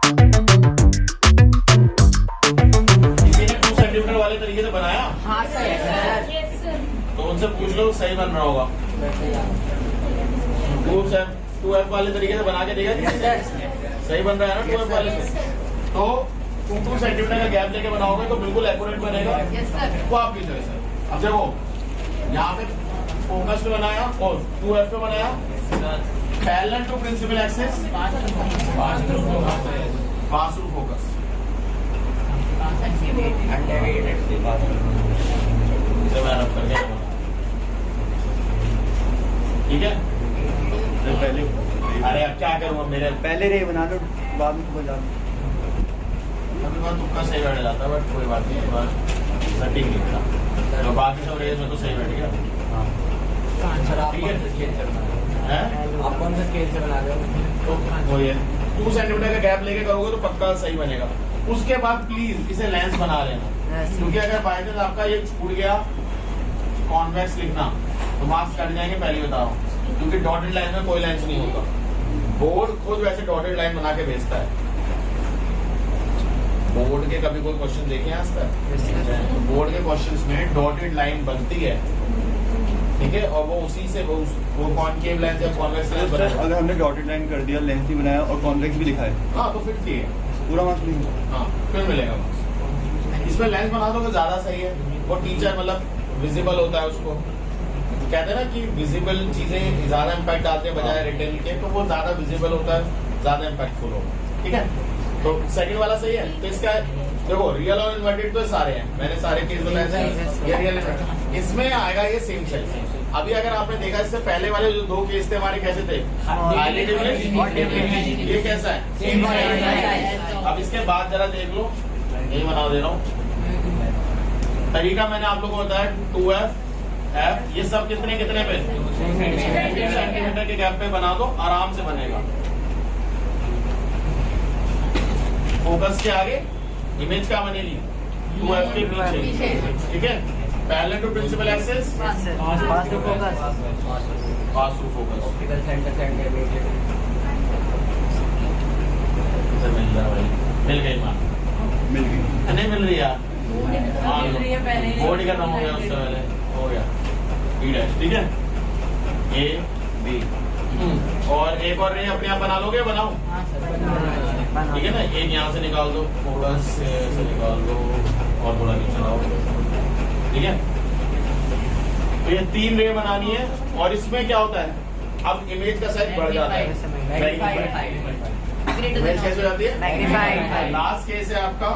किसी ने 2 सेंटीमीटर वाले तरीके से बनाया? हाँ सर। तो उनसे पूछ लो सही बन रहा होगा। 2F वाले तरीके से बना के देखा किसी ने? सही बन रहा है ना 2F वाले से? तो 2 सेंटीमीटर का गैप लेके बनाओगे तो बिल्कुल एक्यूरेट बनेगा। वो आपकी चॉइस है। अब देखो यहाँ पे फोकस पे बनाया और 2F पे बनाया, parallel to principal axis, pass through focus. ठीक है, तो पहले अरे अब क्या करूँगा, मेरे पहले रे बना लो, बाद में बजा लो। अभी बात तुक्का सही बैठ जाता है, बट कोई बात नहीं, एक बार सटीक नहीं था तो बाकी सब रेस में तो सही बैठ गया। ठीक है, आप कौन सा स्केल से बना रहे हो? तो वो ये 2 सेंटीमीटर का गैप लेके करोगे तो पक्का सही बनेगा। उसके बाद प्लीज इसे लेंस बना लेना, क्योंकि अगर बाय चांस आपका ये छूट गया कॉन्वेक्स लिखना तो मार्क्स कट जाएंगे, पहले बता रहा हूँ, क्योंकि डॉटेड लाइन में कोई लेंस नहीं होता। बोर्ड खुद वैसे डॉटेड लाइन बना के भेजता है। बोर्ड के कभी कोई क्वेश्चन देखे आज तक? बोर्ड के क्वेश्चंस में डॉटेड लाइन बनती है, ठीक है, और वो उसी से वो कॉनकेव लेंस या कॉन्वेक्स लेंस बनाया। अगर हमने डॉटेड लाइन कर दिया, लेंस भी बनाया और कॉन्वेक्स भी लिखा है, हाँ तो फिर ठीक है, पूरा मार्क्स नहीं। हाँ फिर मिलेगा मार्क्स। इसमें लेंस बना दो तो ज्यादा सही है। वो टीचर मतलब विजिबल होता है, उसको कहते हैं ना कि विजिबल चीजें ज्यादा इम्पैक्ट डालते हैं बजाय रिटेन के, तो वो ज्यादा विजिबल होता है, ज्यादा इम्पैक्टफुल होगा। ठीक है, तो सेकंड वाला सही है। तो इसका देखो रियल और इन्वर्टेड तो सारे हैं, मैंने सारे केस बताए थे। ये रियल इन्वर्टेड, इसमें आएगा ये सेम साइज। अभी अगर आपने देखा इससे पहले वाले जो 2 केस थे हमारे कैसे थे, ये कैसा है? अब इसके बाद जरा देख लो, यही बना दे रहा हूँ। तरीका मैंने आप लोगों को बताया 2F F, ये सब कितने कितने पे 2 सेंटीमीटर के गैप पे बना दो, आराम से बनेगा। फोकस के आगे इमेज क्या बनेगी? 2F के पीछे। ठीक है, parallel to principal axis, pass through focus. Optical centre से एंटर मिल गई माँ? मिल गई। नहीं मिल रही यार, पहले बोर्ड करना हो गया, उससे पहले हो गया B'। ठीक है, A B और एक और रे अपने आप बना लोगे? बनाओ, ठीक है ना। एक यहाँ से निकाल दो, फोकस से निकाल दो और थोड़ा नीचे लाओ। ठीक है, तो ये 3 रे बनानी है। और इसमें क्या होता है, अब इमेज का साइज बढ़ जाता है, इमेज कैसे हो जाती है? लास्ट केस है आपका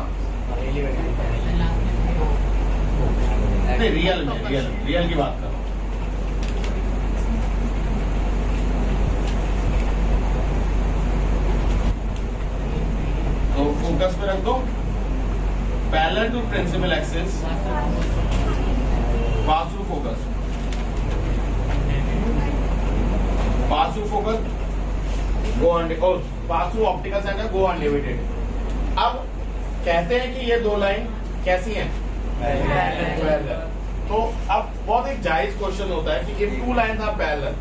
नहीं, रियल में रियल की बात करो। तो फोकस पे रख दो, parallel to principal axis, pass through focus, pass through focus, go और pass through optical centre, go unlimited. अब कहते हैं कि ये 2 लाइन कैसी हैं? तो अब बहुत एक जायज क्वेश्चन होता है कि if 2 lines are parallel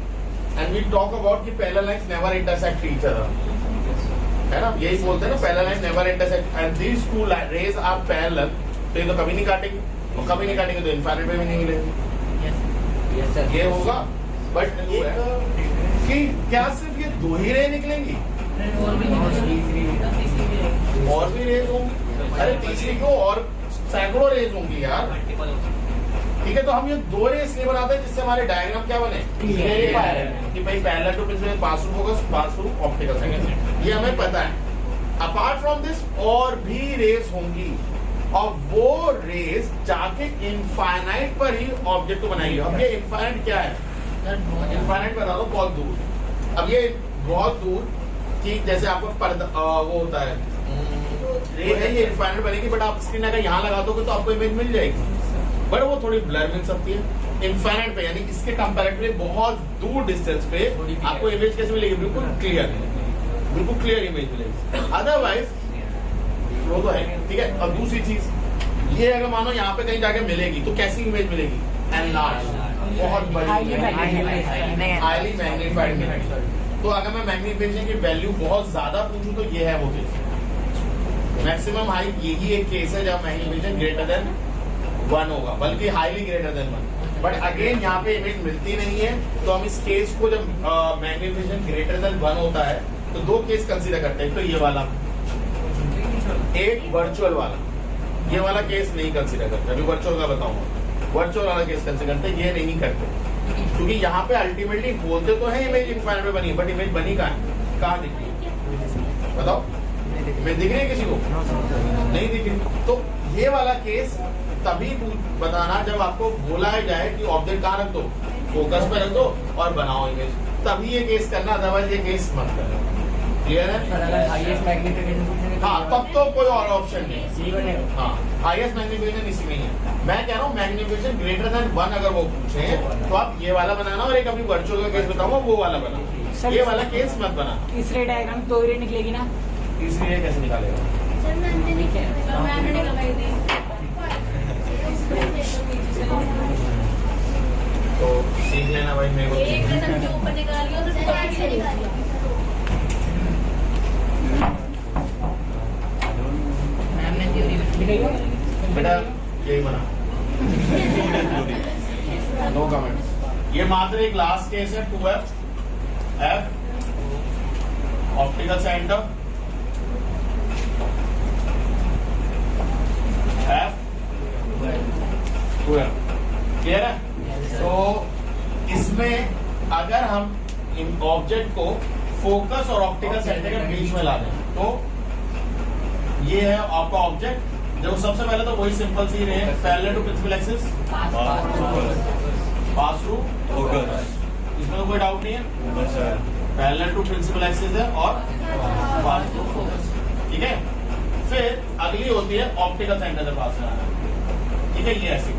and we talk about कि parallel lines never intersect each other, है ना, यही बोलते हैं ना, parallel lines never intersect and these 2 rays are parallel, तो ये तो कभी नहीं काटेंगे, और कभी नहीं काटेंगे तो इन्फाइनाइट में भी नहीं मिलेंगे। ये होगा, बट कि क्या सिर्फ ये 2 ही रे निकलेंगी? और भी रेज होंगी? अरे तीसरी क्यों, और सैकड़ों रेज होंगी यार। ठीक है, तो हम ये 2 रे इसलिए बनाते हैं जिससे हमारे डायग्राम क्या बने, कि भाई parallel to principal, pass through focus, pass through optical centre, ये हमें पता है। अपार्ट फ्रॉम दिस और भी रेज होंगी, और वो रेज जाके इनफाइनाइट पर ही ऑब्जेक्ट को बनाएगी। अब ये इनफाइनाइट क्या है? इनफाइनाइट बता दो, बहुत दूर। अब ये बहुत दूर कि जैसे आपको पर्दा वो होता है, रे है, ये इनफाइनाइट बनेगी, बट आप स्क्रीन अगर यहाँ लगा दोगे तो आपको इमेज मिल जाएगी, बट वो थोड़ी ब्लर मिल सकती है। इनफाइनाइट पे यानी इसके कंपैरेटिवली बहुत दूर डिस्टेंस पे आपको इमेज कैसे मिलेगी? बिल्कुल क्लियर इमेज मिलेगी। अदरवाइज वो तो है, ठीक है। अब दूसरी चीज ये अगर मानो यहाँ पे कहीं जाके मिलेगी तो कैसी इमेज मिलेगी? एनलार्ज, बहुत बड़ी, हाईली मैग्नीफाइड। तो अगर मैं मैग्नीफिकेशन की वैल्यू बहुत ज्यादा पूछूं तो ये है वो केस, मैक्सिमम हाइट यही एक केस है जब मैग्नीफिकेशन ग्रेटर देन 1 होगा, बल्कि highly greater than 1। But again यहाँ पे इमेज मिलती नहीं है, तो हम इस केस को जब मैग्नीफिकेशन ग्रेटर देन 1 होता है तो दो केस कंसीडर करते हैं। तो ये वाला एक वर्चुअल वाला, ये वाला केस नहीं कंसीडर करते। अभी वर्चुअल का बताऊंगा। वर्चुअल वाला केस कंसीडर करते, ये नहीं करते, क्योंकि यहाँ पे अल्टीमेटली बोलते तो है इमेज इनफाइनाइट में बनी, बट इमेज बनी कहाँ दिख रही है बताओ? इमेज दिख रही है किसी को? नहीं दिख रही। तो ये वाला केस तभी बताना जब आपको बोला जाए कि ऑब्जेक्ट कहाँ रख दो, फोकस पे रख दो और बनाओ इमेज, तभी ये केस करना, अदरवाइज ये केस मत करना। क्लियर है? हाईएस्ट मैग्नीफिकेशन हाँ, तब तो कोई और ऑप्शन नहीं। सी बनेगा। हाँ, हाईएस्ट मैग्नीफिकेशन इसी में ही है। मैं कह रहा हूँ मैग्नीफिकेशन ग्रेटर देन 1 अगर वो पूछे तो आप ये वाला बनाना, और एक अभी वर्चुअल का केस बताऊंगा वो वाला बनाना, ये वाला केस मत बना। तीसरे डायग्राम तो रे निकलेगी ना? तीसरी कैसे निकालेगा? तो सीख लेना भाई, मेरे को एक कदम के ऊपर निकालियो तो साइड से निकालियो। मैम ने थ्योरी लिखेगा बेटा यही बना। No comments. ये मात्र एक लास्ट केस है 2F F optical centre F 2F। Clear है? तो इसमें अगर हम ऑब्जेक्ट को फोकस और ऑप्टिकल सेंटर के बीच में ला दें तो ये है आपका ऑब्जेक्ट। जो सबसे पहले तो वही सिंपल सी ray parallel to principal axis pass through focus, इसमें तो कोई डाउट नहीं है। पैरेलल टू प्रिंसिपल एक्सिस है और पास थ्रू फोकस, ठीक है। फिर अगली होती है ऑप्टिकल सेंटर से पास कराना, ठीक है। ये ऐसी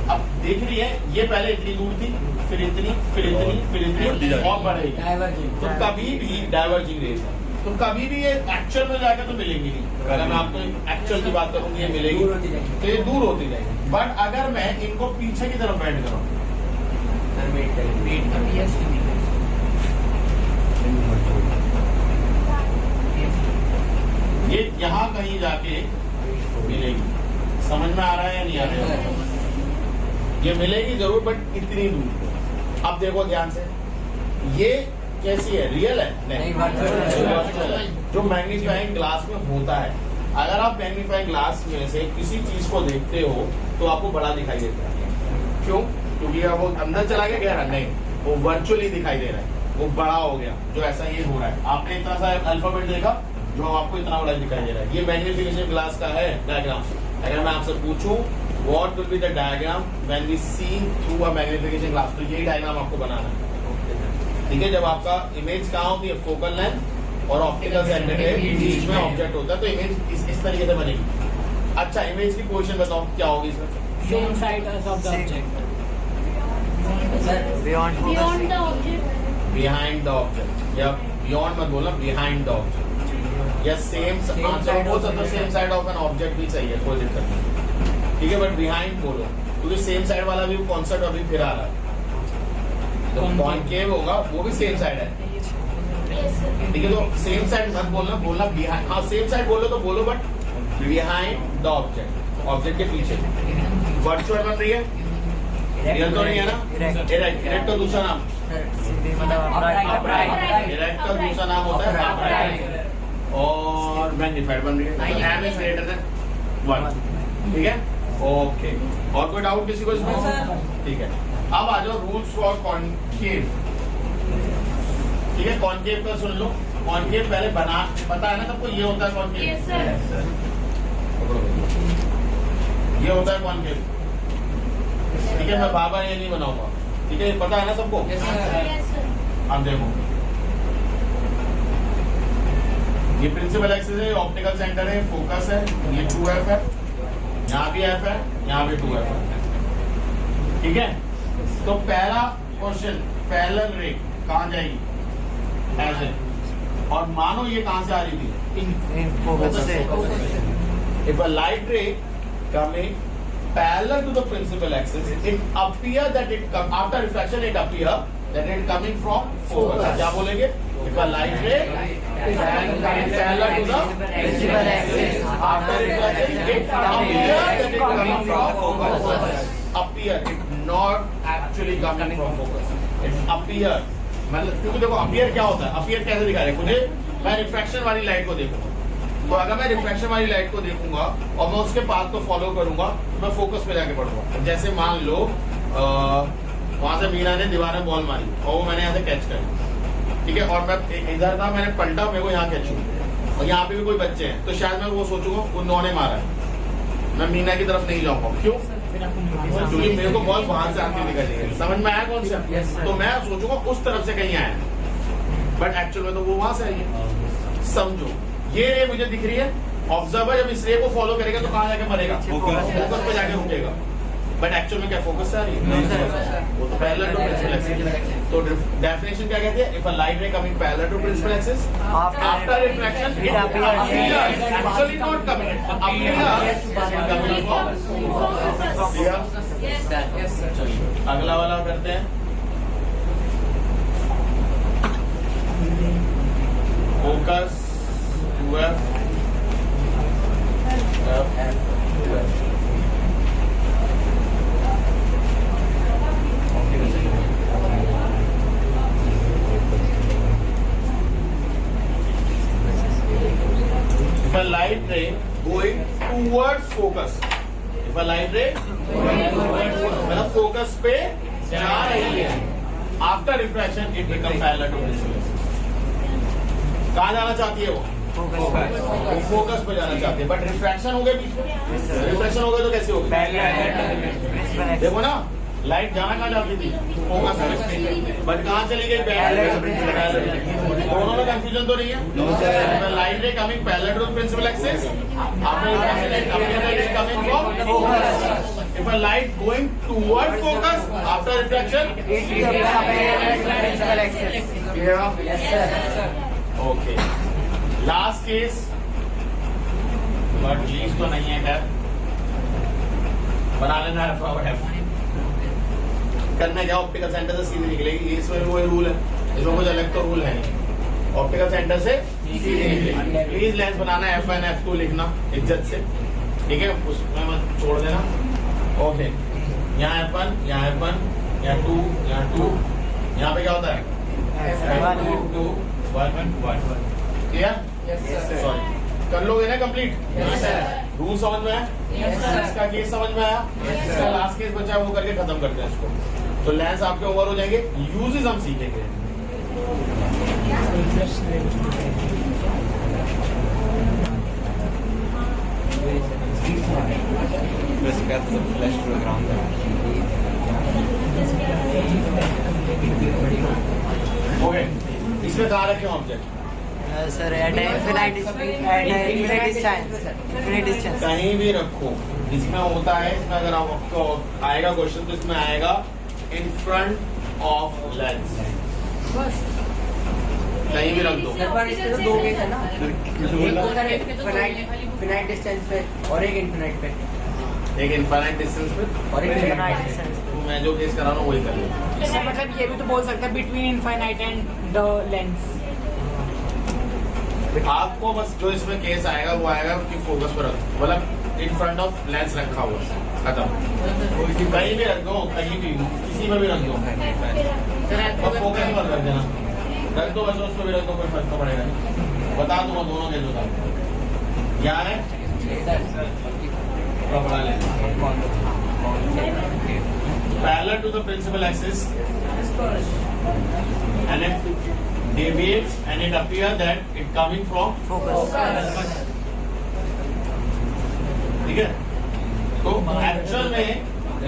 अब देख रही है, ये पहले इतनी दूर थी, फिर इतनी, फिर इतनी, फिर इतनी और बढ़ेगी। डाइवर्जिंग। तो कभी भी डाइवर्जिंग रेस है, तो कभी भी ये एक्चुअल में जाकर तो मिलेंगी नहीं। अगर मैं आपको एक्चुअल की बात करूंगी ये मिलेगी दूर होती जाएगी। तो ये दूर होती जाएगी। बट अगर मैं इनको पीछे की तरफ बेंड करूँ, वेट करें, वेट कर यस ये यहाँ कहीं जाके मिलेगी। समझ में आ रहा है या नहीं आ रहा है? ये मिलेगी जरूर, बट इतनी दूर। अब देखो ध्यान से, ये कैसी है? रियल है? नहीं, वर्चुअल है। जो मैग्नीफाइंग ग्लास में होता है, अगर आप मैग्नीफाइंग ग्लास में से किसी चीज को देखते हो तो आपको बड़ा दिखाई देता है। क्यों? क्योंकि अब वो अंदर चला गया गहरा नहीं, वो वर्चुअली दिखाई दे रहा है, वो बड़ा हो गया। जो ऐसा ये हो रहा है, आपने इतना सा अल्फाबेट देखा जो आपको इतना बड़ा दिखाई दे रहा है, ये मैग्नीफिकेशन ग्लास का है डायग्राम। अगर मैं आपसे पूछूं what will be the diagram when we see through a magnification glass, तो यही डायग्राम आपको बनाना है, ठीक है। जब आपका इमेज कहाँ होती है? फोकल लेंथ और ऑप्टिकल सेंटर के बीच में ऑब्जेक्ट होता है, तो इमेज इस तरीके से बनेगी। अच्छा, इमेज की पोजीशन बताओ क्या होगी इसमें? Same side of the object. Beyond the object. Behind the object, या बियॉन्ड मत बोलना, बिहाइंड द ऑब्जेक्ट, या सेम आंसर हो सकता है। Same side of an object भी सही है, कोई दिक्कत नहीं, ठीक है। बट बिहाइंड बोलो, क्योंकि सेम साइड वाला भी कॉन्सेप्ट अभी फिर आ रहा है। तो कॉनकेव होगा, वो भी सेम साइड है, Yes, sir. ठीक है। तो सेम साइड मत बोलना, बोलना बिहाइंड। हाँ, सेम साइड बोलो तो बोलो, but behind the object, object के पीछे। वर्चुअल बन रही है, रियल तो नहीं है ना? इरेक्ट का दूसरा नाम, इरेक्ट का दूसरा नाम होता है अपराइट, और मैग्नीफाइड बन रही है। तो m इज ग्रेटर देन 1, ठीक है। ओके, और कोई डाउट किसी को इसमें? ठीक है। अब आ जाओ रूल्स फॉर कॉनकेव, ठीक है। कॉनकेव का सुन लो। कॉनकेव पहले बना, पता है ना सबको? ये होता है कॉनकेव, Yes, sir. ये होता है कॉनकेव, ठीक है। मैं बाबा ये नहीं बनाऊंगा, ठीक है। पता है ना सबको? Yes, sir. अब देखो, ये प्रिंसिपल एक्सिस है, ऑप्टिकल सेंटर है, फोकस है, ये 2F है, यहाँ भी F है, यहाँ भी 2F है, ठीक है। तो पहला क्वेश्चन, पैरेलल रे कहाँ जाएगी? ऐसे, और मानो ये कहाँ से आ रही थी? फोकस से। If a light ray coming parallel to the principal axis, it appear that it come after reflection. It appear that it coming from focus. क्या बोलेंगे? If a light ray is coming parallel to the principal axis, After refraction, it appears that it coming from focus. Appear, it not actually coming from focus. It appears. मतलब क्योंकि देखो appear क्या होता है? Appear कैसे दिखा रहे? मुझे मैं रिफ्रैक्शन वाली लाइट को देखूंगा, तो अगर मैं रिफ्रैक्शन वाली लाइट को देखूंगा और मैं उसके पाथ को फॉलो करूंगा तो मैं फोकस पे जाके पढ़ूंगा। जैसे मान लो वहां से मीरा ने दीवार में बॉल मारी और वो मैंने यहाँ से कैच करी, ठीक है, और मैं इधर था, मैंने पलटा, मेरे को यहाँ कैच हुआ और यहाँ पे भी कोई बच्चे हैं, तो शायद मैं वो सोचूंगा उन्होंने मारा है, मैं मीना की तरफ नहीं जाऊंगा। क्यों? क्योंकि मेरे को बॉल बाहर से आती दिखाई देगी। समझ में आया कौन सा? तो मैं सोचूंगा उस तरफ से कहीं आया, बट एक्चुअल में तो वो वहां से आई है। समझो, ये रे मुझे दिख रही है, ऑब्जर्वर जब इस रे को फॉलो करेगा तो कहाँ जाके मरेगा? फोकस पे जाके रुकेगा, बट एक्चुअल में क्या फोकस से आ रही है? वो तो पैरेलल टू प्रिंसिपल एक्सिस। तो डेफिनेशन क्या कहती है? If a light ray coming parallel to principal axis after refraction it appears actually not coming, appears coming from Yes, sir. अगला वाला करते हैं, focus to F to F. If a light ray going towards focus, if a light ray मतलब focus पे जा रही है, after refraction it become parallel to principal axis. कहाँ जाना चाहती है वो? फोकस पे जाना चाहती है, बट रिफ्रैक्शन हो गया बीच में। रिफ्रैक्शन हो गया तो कैसे हो गया? देखो ना, लाइट जाना कहाँ जाती थी? फोकस पे, बट कहाँ चली गई? दोनों में कंफ्यूजन तो नहीं है? Light ray coming parallel to principal axis, after refraction it appears that it is coming from focus. If a light going toward focus after refraction, it becomes principal axis. Yes, sir. Okay. Last case, but least तो नहीं है खैर, बना लेना है f करना क्या? Optical centre से सीधी निकलेगी, इसमें वो रूल है, इसमें कुछ अलग तो रूल है नहीं, ऑप्टिकल सेंटर से सीधी निकलेगी। प्लीज लेंस बनाना है F1 F2 लिखना इज्जत से, ठीक है, उसमें मत छोड़ देना। ओके, यहाँ F1, यहाँ F1, यहाँ 2, यहाँ 2, यहाँ पे क्या होता है? F1 2 1 1 clear? सॉरी, कर लोगे ना कंप्लीट? रूल समझ में आया? इसका केस समझ में आया? इसका लास्ट केस बचा है, वो करके खत्म करते हैं इसको। तो लेंस आपके ओवर हो जाएंगे, यूजेस हम सीखेंगे। फ्लैश प्रोग्राम ओके, इसमें कहाँ रखे object? Sir at infinite distance कहीं भी रखो, इसमें होता है, इसमें अगर आपको आएगा क्वेश्चन तो इसमें आएगा इन फ्रंट ऑफ लेंस, कहीं भी रख दो। दो केस है ना, एक तो सर इनफिनाइट डिस्टेंस पे और एक इनफिनाइट पे, एक इनफाइनाइट डिस्टेंस पे और एक इनफिनाइट डिस्टेंस पे। तो मैं जो केस करा रहा हूँ वही कर लूँ। इसका मतलब ये भी तो बोल सकते हैं between infinite and the lens. आपको बस जो इसमें केस आएगा वो आएगा कि फोकस पर रखो, मतलब इन फ्रंट ऑफ लेंस रखा हुआ, खत्म। कहीं भी रख दो, कहीं भी, किसी में भी रख दो, बस फोकस ही मत रख देना, रख दो बस, उसको भी रख दो, कोई फर्क तो पड़ेगा नहीं। बता दूंगा दोनों केस बता दूंगा। यहाँ है पकड़ा लेना, parallel to the principal axis and it deviates and it appears that it coming from focus. ठीक है, तो एक्चुअल में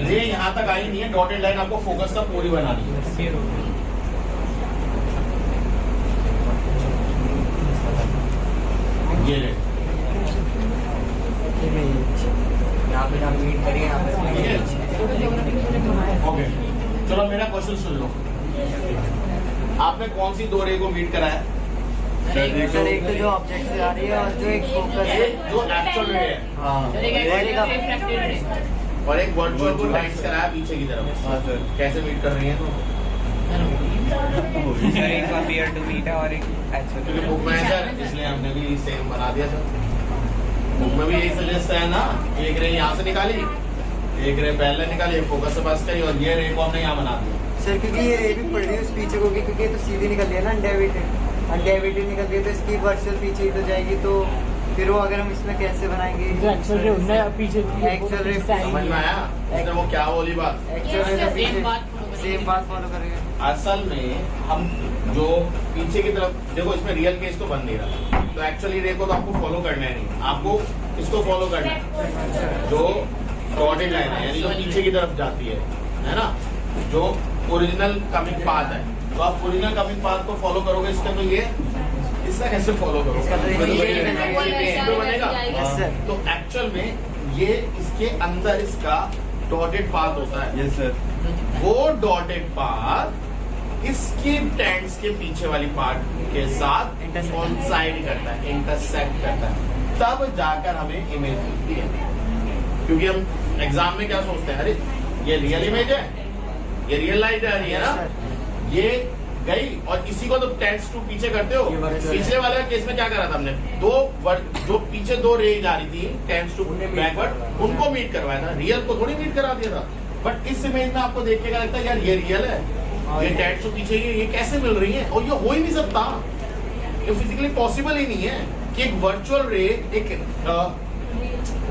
रे यहाँ तक आई नहीं है, डॉटेड लाइन आपको फोकस का पूरी बनानी है। ये रे यहाँ पे हम मीट करिए, यहाँ पे ओके, चलो मेरा क्वेश्चन सुन लो। आपने कौन सी दो रे को मीट कराया? सर एक तो जो ऑब्जेक्ट से आ रही है और जो एक फोकस है, जो एक्चुअल रे है, और एक वर्चुअल को डाइस कराया पीछे की तरफ। हाँ सर, कैसे मीट कर रही है? एक अपीयर टू मीट है और एक क्योंकि बुक में है सर, इसलिए हमने भी सेम बना दिया था। बुक में भी यही सजेस्ट है ना, एक रे यहाँ से निकाली, एक रे पहले निकाली, फोकस से पास करी और ये रे को हमने यहाँ बना दिया। सर क्योंकि ये रे भी पड़ रही है उस पीछे को भी, क्योंकि ये तो सीधी निकल रही है ना अनडेविटेड निकल रही है, तो इसकी वर्चुअल पीछे ही तो जाएगी, तो फिर वो अगर हम इसमें कैसे बनाएंगे? जो एक्चुअल रे उनने पीछे Actual रे समझ में आया उसने वो क्या बोली बात? एक्चुअल रे तो पीछे सेम बात फॉलो करेंगे। असल में हम जो पीछे की तरफ देखो, इसमें रियल केस तो बन नहीं रहा, तो एक्चुअली रे को तो आपको फॉलो करना है नहीं, आपको इसको फॉलो करना है जो डॉटेड लाइन है, यानी जो पीछे की तरफ जाती है ना, जो ओरिजिनल कमिंग पाथ है। तो आप ओरिजिनल कमिंग पाथ को फॉलो करोगे, इसका तो ये इसका कैसे फॉलो करोगे? इसका तो ये बनेगा। Yes sir. तो एक्चुअल में ये इसके अंदर इसका डॉटेड पाथ होता है। Yes sir. वो डॉटेड पाथ इसकी टेंट्स के पीछे वाली पार्ट के साथ कोइंसाइड करता है, इंटरसेक्ट करता है, तब जाकर हमें इमेज मिलती है। क्योंकि हम एग्जाम में क्या सोचते हैं, अरे ये रियल इमेज है, ये रियल लाइट आ रही है ना, ये गई, और इसी को तो टेंट्स टू पीछे करते हो। पिछले वाले केस में क्या करा था हमने, जो पीछे दो रेज आ रही थी टेंट्स टू बैकवर्ड, उनको मीट करवाया था, रियल को थोड़ी मीट करा दिया था। बट इस इमेज में आपको देख के क्या लगता है, यार ये रियल है, ये टेंट्स टू पीछे ये कैसे मिल रही है, और ये हो ही नहीं सकता, ये फिजिकली पॉसिबल ही नहीं है कि एक वर्चुअल रे एक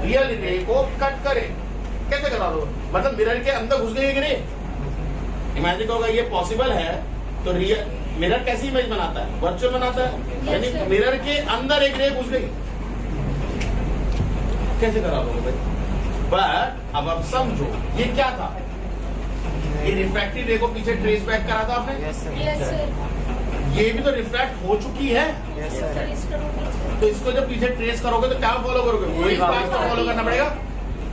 रियल रे को कट करे। कैसे करा दो? मतलब मिरर के अंदर घुस गई एक रे, इमेजिन करोगे ये पॉसिबल है, तो रियल मिरर कैसी इमेज बनाता है? वर्चुअल बनाता है, यानी मिरर के अंदर एक रे घुस गई, कैसे करा दोगे भाई? बट अब आप समझो ये क्या था, ये रिफ्रैक्टेड रे को पीछे ट्रेस बैक करा था आपने। Yes sir. Yes sir. ये भी तो रिफ्रैक्ट हो चुकी है, यस सर। तो इसको जब पीछे ट्रेस करोगे तो क्या फॉलो करोगे? वही पाथ को फॉलो करना पड़ेगा,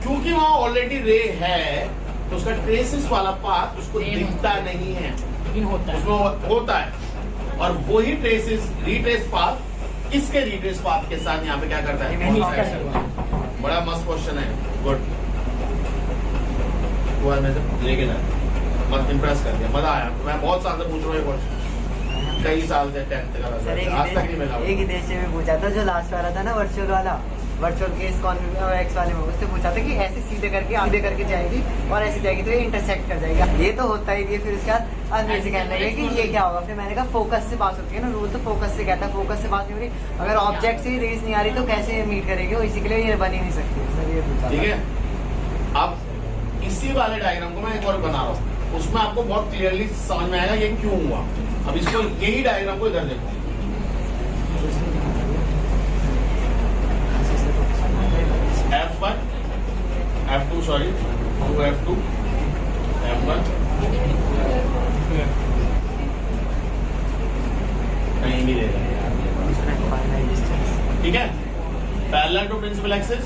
क्योंकि वहां ऑलरेडी रे है, तो उसका ट्रेसेस वाला पाथ उसको दिखता नहीं है, लेकिन होता है, उसमें होता है। और वही ट्रेसेस रिट्रेस पाथ इसके रिट्रेस पाथ के साथ यहाँ पे क्या करता है? बड़ा मस्त क्वेश्चन है, गुड। वो मैं जब लेके जाए मत इम्प्रेस कर दिया, मजा आया। मैं बहुत साल से पूछ रहा हूँ ये क्वेश्चन, कई साल से 10th का सर आज तक नहीं मिला। एक ही देश में पूछा था, जो लास्ट वाला था ना वर्चुअल वाला, वर्चुअल केस एक्स वाले में, उससे पूछा था कि ऐसे सीधे करके जाएगी और ऐसे जाएगी तो ये इंटरसेक्ट कर जाएगा। ये तो होता ही नहीं है। फिर उसके बाद आज मेरे से कहने लगे कि ये क्या होगा, फिर मैंने कहा फोकस से पास होती है ना, रूल तो फोकस से कहता है, फोकस से पास नहीं हो रही, अगर ऑब्जेक्ट से रेस नहीं आ रही तो कैसे मीट करेगी, वो इसी के लिए ये बन ही नहीं सकती। सर ये पूछा। ठीक है, अब इसी वाले डायग्राम को मैं एक और बना रहा हूँ, उसमें आपको बहुत क्लियरली समझ में आएगा ये क्यों हुआ। अब इसको यही डायग्राम को इधर देखो, F1, F2 sorry 2F2, F1 कहीं भी रहेगा, ठीक है। Parallel to principal axis,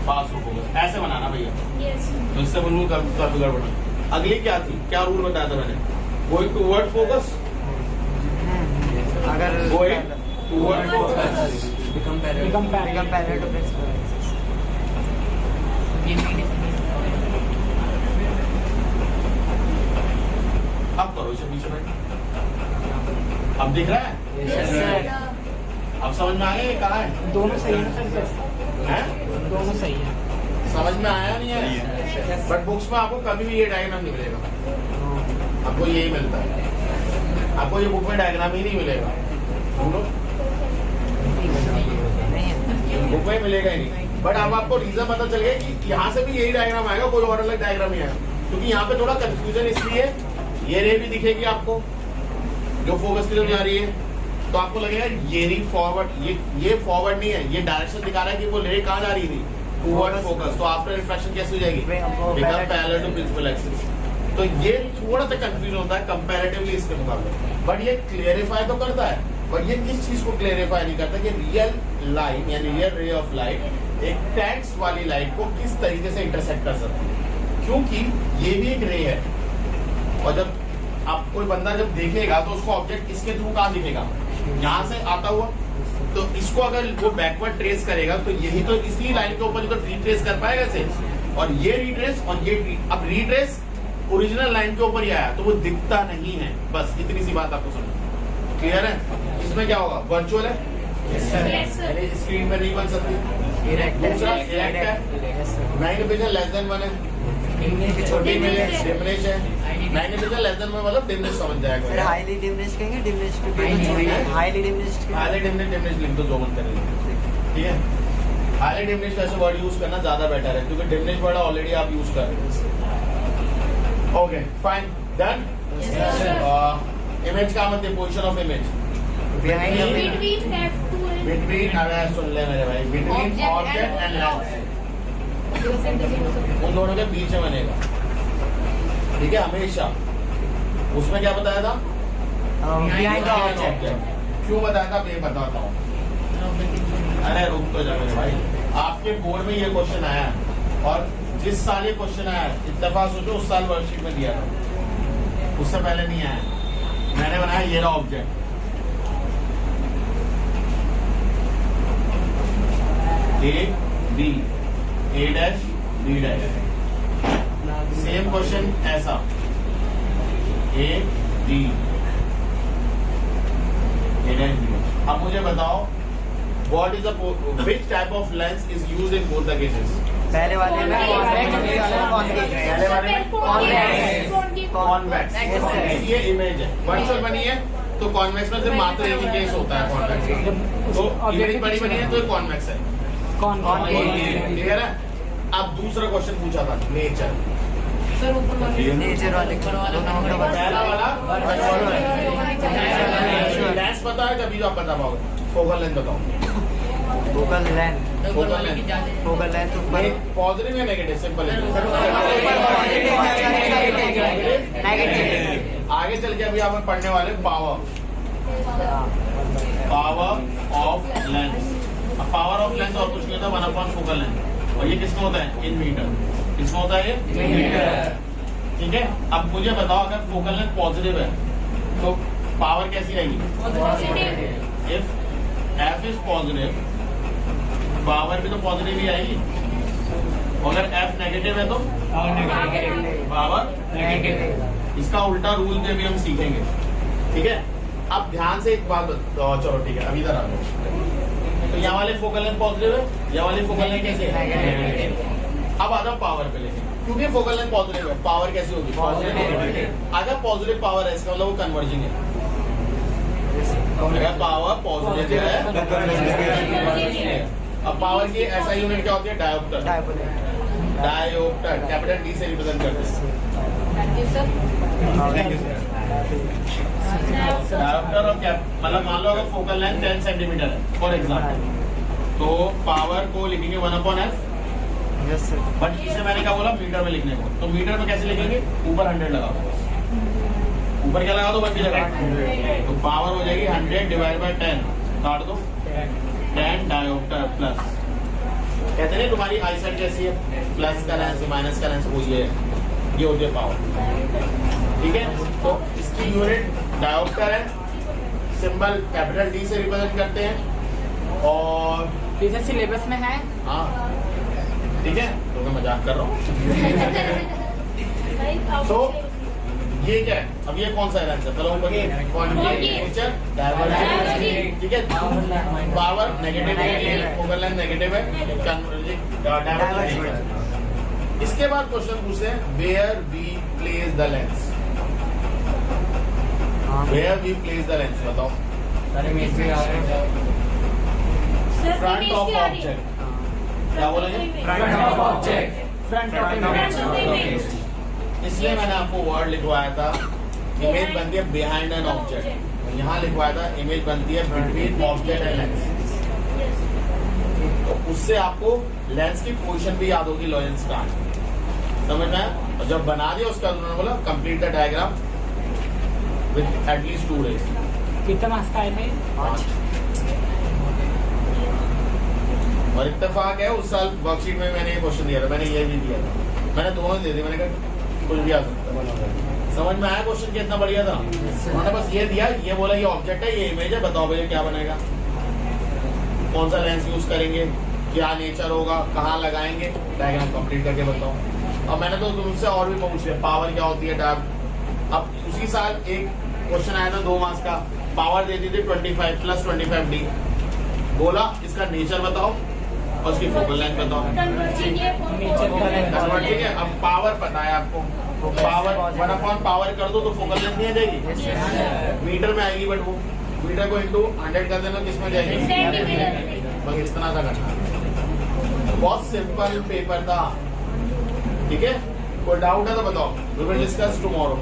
pass focus ऐसे बनाना भैया, यस। तो इससे बनू कर बना। अगली क्या थी, क्या रूल बताया था मैंने? गोइंग टूवर्ड फोकस, अगर going toward focus, become parallel to principal अब करो इसे पीछे बैठ, अब दिख रहा है? Yes sir. अब समझ में आ गया ये कहाँ है? दोनों सही है ना सर? हैं? दोनों सही है। समझ में आया नहीं है? बट बुक्स में आपको कभी भी ये डायग्राम नहीं मिलेगा, आपको यही मिलता है, आपको ये बुक में डायग्राम ही नहीं मिलेगा, बुक में मिलेगा ही नहीं। बट अब आपको रीजन पता चल गया कि यहाँ से भी यही डायग्राम आएगा, कोई और अलग डायग्राम नहीं आएगा, क्योंकि यहाँ पे थोड़ा कंफ्यूजन इसलिए, ये रे भी दिखेगी आपको जो फोकस की तरफ जा रही है, तो आपको लगेगा ये री फॉरवर्ड, ये फॉरवर्ड नहीं है, ये डायरेक्शन दिखा रहा है कि वो रे कहाँ जा रही थी, टुवर्ड फोकस। तो आफ्टर रिफ्लेक्शन कैसे हो जाएगी? Become parallel to principal axis. तो ये थोड़ा सा कंफ्यूजन होता है कंपैरेटिवली इसके मुकाबले, बट ये क्लियरिफाई तो करता है। और ये किस चीज को क्लियरिफाई नहीं करता कि रियल लाइट यानी रियल रे ऑफ लाइट एक टेंट्स वाली लाइट को किस तरीके से इंटरसेक्ट कर सकती है, क्योंकि ये भी एक रे है। और जब आप कोई बंदा जब देखेगा तो उसको ऑब्जेक्ट इसके थ्रू कहाँ दिखेगा? यहाँ से आता हुआ, तो इसको अगर वो बैकवर्ड ट्रेस करेगा तो यही तो इसी लाइन के ऊपर तो रिट्रेस कर पाएगा इसे, और ये रिट्रेस और ये अब रिट्रेस ओरिजिनल लाइन के ऊपर ही आया तो वो दिखता नहीं है। बस इतनी सी बात आपको समझ क्लियर है? इसमें क्या होगा? वर्चुअल है, यानी स्क्रीन पे नहीं बन सकती। इरेक्ट दूसरा इरेक्ट है, मैग्निफिकेशन लेस देन 1 है, छोटी में डिमिनिश है। मैग्निफिकेशन लेस देन 1 मतलब डिमिनिश समझ फिर जाएगा। हाईली डिमिनिश्ड कहेंगे, डिमिनिश्ड भी हाईली डिमिनिश्ड हाईली डिमिनिश लिख दो जो मन करेंगे, ठीक है। हाईली डिमिनिश वैसे वर्ड यूज करना ज्यादा बेटर है क्योंकि डिमिनिश वर्ड ऑलरेडी आप यूज कर रहे हो। Okay fine done. इमेज का मतलब पोजीशन ऑफ इमेज बिटवीन, अरे सुन ले मेरे भाई, बिटवीन ऑब्जेक्ट एंड लेंस, उन दोनों के बीच में बनेगा, ठीक है हमेशा। उसमें क्या बताया था? Behind the object. क्यों बताया था मैं बताता हूँ। अरे रुक तो जा मेरे भाई, आपके बोर्ड में ये क्वेश्चन आया है और जिस साल ये क्वेश्चन आया है इत्तेफाक सोचो उस साल वर्कशीट में दिया था, उससे पहले नहीं आया। मैंने बनाया ये रहा object, A B, A dash B dash. Same question ऐसा, A B, A dash B dash. अब मुझे बताओ what is which type of lens is used in both the cases? पहले वाले में पहले वाले में कॉन्वेक्स, ये इमेज है। वर्चुअल बनी है तो कॉन्वेक्स में सिर्फ मात्र एक ही केस होता है कॉन्वेक्स, तो इमेज बड़ी बनी है तो ये कॉन्वेक्स है। क्लियर है? अब दूसरा क्वेश्चन पूछा था नेचर, नेचर वाले पहला वाला लेंस पता है जब आप बता पाओगे। फोकल लेंथ बताओ। Focal length, focal length, focal length ऊपर पॉजिटिव या नेगेटिव? सिंपल है। नेगेटिव। आगे चल के अभी आप पढ़ने वाले पावर, पावर ऑफ लेंस। अब पावर ऑफ लेंस और कुछ नहीं होता 1/4 फोकल लेंथ, और ये किसमें होता है? In metre. किसमें होता है ये? मीटर। ठीक है। अब मुझे बताओ अगर फोकल लेंथ पॉजिटिव है तो पावर कैसी रहेगी? If F is positive power भी तो पॉजिटिव ही आएगी, अगर एफ नेगेटिव है तो पावर नेगेटिव। इसका उल्टा रूल भी अभी हम सीखेंगे, ठीक है। अब ध्यान से एक बात चलो ठीक है, अभी इधर आ जाओ। तो यहाँ वाले फोकल लेंथ पॉजिटिव है, यहाँ वाली फोकल लेंथ कैसे है? अब आ जाओ पावर पे, लेकिन क्योंकि फोकल लेंथ पॉजिटिव है पावर कैसी होगी? पॉजिटिव। अगर पॉजिटिव पावर है इसका मतलब वो कन्वर्जिंग है। अगर पावर पॉजिटिव है, अब पावर की ऐसा यूनिट क्या होती है? डायोप्टर। डायोप्टर कैपिटल डी से रिप्रेजेंट करते हैं। डायोप्टर और क्या मतलब, मान लो अगर फोकल लेंथ 10 सेंटीमीटर है फॉर एग्जाम्पल, तो पावर को लिखेंगे 1/f। बट इसे मैंने क्या बोला? मीटर में लिखने को। तो मीटर में कैसे लिखेंगे? ऊपर 100 लगाओ, ऊपर क्या लगा दो? 1 लगा, तो पावर हो जाएगी 100 डिवाइड बाय 10, काट दो 10 डायोप्टर प्लस। कहते हैं तुम्हारी आईसाइट कैसी है? प्लस का लेंस माइनस का लेंस, वो ये होती है पावर, ठीक है। तो इसकी यूनिट डायोप्टर है, सिंबल कैपिटल डी से रिप्रेजेंट करते हैं, और टीचर सिलेबस में है। हाँ ठीक है, तो मैं मजाक कर रहा हूँ। तो ये क्या है? अब ये कौन सा लेंस है? चलो नेचर डायवर्जेंट, ठीक है। पावर नेगेटिव है, फोकल लेंथ नेगेटिव है, डायवर्जेंट। इसके बाद क्वेश्चन पूछते हैं where we place the lens. Where we place the lens बताओ। फ्रंट ऑफ ऑब्जेक्ट, क्या बोलेंगे? Front of object, front of image. इसलिए मैंने आपको वर्ड लिखवाया था, इमेज बनती है बिहाइंड एन ऑब्जेक्ट। यहाँ लिखवाया था इमेज बनती है बिटवीन ऑब्जेक्ट एंड लेंस। तो उससे आपको लेंस की पोजीशन भी याद होगी, लेंस का समझ में आया? और जब बना दिया उसका उन्होंने बोला complete the diagram with at least 2 days। कितने मार्क्स का आए थे? 5। और इत्तेफाक है उस साल वर्कशीट में मैंने ये क्वेश्चन दिया था, मैंने ये भी दिया था, मैंने दोनों दे दी। मैंने कहा कुछ भी आ सकता है। समझ में आया क्वेश्चन कितना बढ़िया था? उन्होंने बस ये दिया, ये बोला ये ऑब्जेक्ट है, ये इमेज है, बताओ भैया क्या बनेगा, कौन सा लेंस यूज करेंगे, क्या नेचर होगा, कहाँ लगाएंगे, डायग्राम कंप्लीट करके बताओ। और मैंने तो तुमसे और भी पूछ लिया पावर क्या होती है, डायब। अब उसी साल एक क्वेश्चन आया था 2 मार्क्स का, पावर दे दी थी 25 + 25D, बोला इसका नेचर बताओ और उसकी फोकल लेंथ बताओ। कन्वर्ट ठीक है। अब पावर पता है आपको, पावर 1/पावर कर दो तो फोकल लेंथ नहीं आ जाएगी, मीटर में आएगी, बट वो मीटर को इंटू 100 कर देना किसमें जाएगी, बस इतना सा करना। बहुत सिंपल पेपर था, ठीक है। कोई डाउट है तो बताओ, वी विल डिस्कस टुमारो।